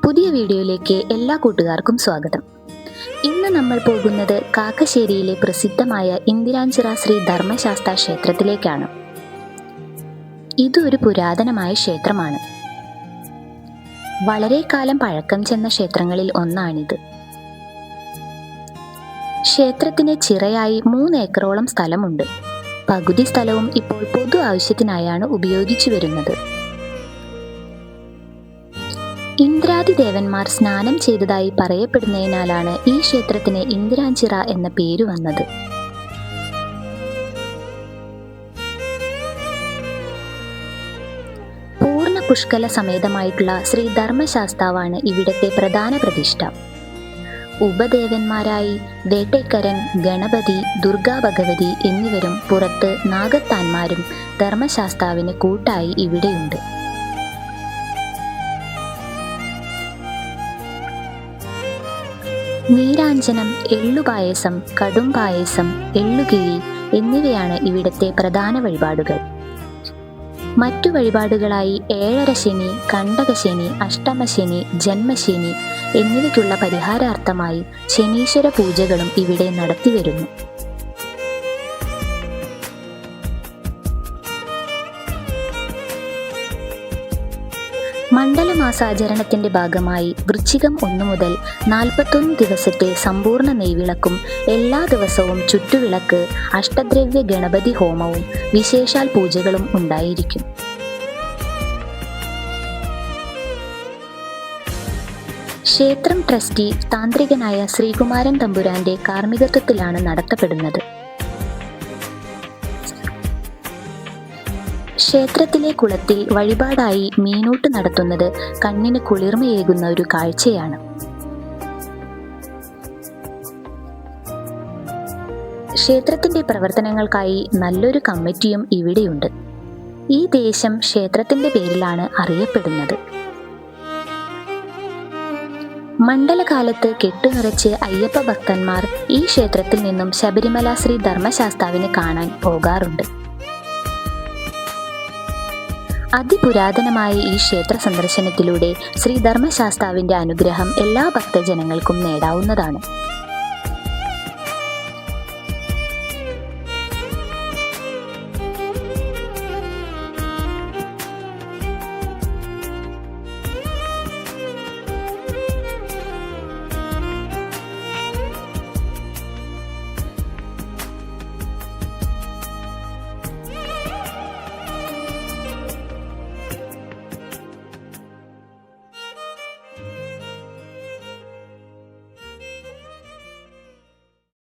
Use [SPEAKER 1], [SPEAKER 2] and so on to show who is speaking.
[SPEAKER 1] പുതിയ വീഡിയോയിലേക്ക് എല്ലാ കൂട്ടുകാർക്കും സ്വാഗതം. ഇന്ന് നമ്മൾ പോകുന്നത് കാക്കശ്ശേരിയിലെ പ്രസിദ്ധമായ ഇന്ദിരാഞ്ചിറ ശ്രീ ധർമ്മശാസ്താ ക്ഷേത്രത്തിലേക്കാണ്. ഇതൊരു പുരാതനമായ ക്ഷേത്രമാണ്. വളരെ കാലം പഴക്കം ചെന്ന ക്ഷേത്രങ്ങളിൽ ഒന്നാണിത്. ക്ഷേത്രത്തിന് ചിറയായി 3 ഏക്കറോളം സ്ഥലമുണ്ട്. പകുതി സ്ഥലവും ഇപ്പോൾ പൊതു ആവശ്യത്തിനായാണ് ഉപയോഗിച്ചു വരുന്നത്. ഇന്ദ്രാദി ദേവന്മാർ സ്നാനം ചെയ്തതായി പറയപ്പെടുന്നതിനാലാണ് ഈ ക്ഷേത്രത്തിന് ഇന്ദിരാഞ്ചിറ എന്ന പേര് വന്നത്. പൂർണ്ണ പുഷ്കല സമേതമായിട്ടുള്ള ശ്രീ ധർമ്മശാസ്താവാണ് ഇവിടത്തെ പ്രധാന പ്രതിഷ്ഠ. ഉപദേവന്മാരായി വേട്ടേക്കരൻ, ഗണപതി, ദുർഗാ ഭഗവതി എന്നിവരും പുറത്ത് നാഗത്താന്മാരും ധർമ്മശാസ്താവിന് കൂട്ടായി ഇവിടെയുണ്ട്. നീരാഞ്ജനം, എള്ളുപായസം, കടുംപായസം, എള്ളുകിഴി എന്നിവയാണ് ഇവിടത്തെ പ്രധാന വഴിപാടുകൾ. മറ്റു വഴിപാടുകളായി ഏഴരശനി, കണ്ടകശനി, അഷ്ടമശനി, ജന്മശനി എന്നിവയ്ക്കുള്ള പരിഹാരാർത്ഥമായി ശനീശ്വര പൂജകളും ഇവിടെ നടത്തിവരുന്നു. മണ്ഡലമാസാചരണത്തിന്റെ ഭാഗമായി വൃശ്ചികം 1 മുതൽ 41 ദിവസത്തെ സമ്പൂർണ്ണ നെയ്വിളക്കും എല്ലാ ദിവസവും ചുറ്റുവിളക്ക്, അഷ്ടദ്രവ്യ ഗണപതി ഹോമവും വിശേഷാൽ പൂജകളും ഉണ്ടായിരിക്കും. ക്ഷേത്രം ട്രസ്റ്റി താന്ത്രികനായ ശ്രീകുമാരൻ തമ്പുരാന്റെ കാർമ്മികത്വത്തിലാണ് നടത്തപ്പെടുന്നത്. ക്ഷേത്രത്തിലെ കുളത്തിൽ വഴിപാടായി മീനൂട്ട് നടത്തുന്നത് കണ്ണിന് കുളിർമയേകുന്ന ഒരു കാഴ്ചയാണ്. ക്ഷേത്രത്തിന്റെ പ്രവർത്തനങ്ങൾക്കായി നല്ലൊരു കമ്മിറ്റിയും ഇവിടെയുണ്ട്. ഈ ദേശം ക്ഷേത്രത്തിന്റെ പേരിലാണ് അറിയപ്പെടുന്നത്. മണ്ഡലകാലത്ത് കെട്ടുനിറച്ച് അയ്യപ്പ ഭക്തന്മാർ ഈ ക്ഷേത്രത്തിൽ നിന്നും ശബരിമല ശ്രീ ധർമ്മശാസ്താവിനെ കാണാൻ പോകാറുണ്ട്. അതിപുരാതനമായ ഈ ക്ഷേത്ര സന്ദർശനത്തിലൂടെ ശ്രീ ധർമ്മശാസ്താവിന്റെ അനുഗ്രഹം എല്ലാ ഭക്തജനങ്ങൾക്കും നേടാവുന്നതാണ്.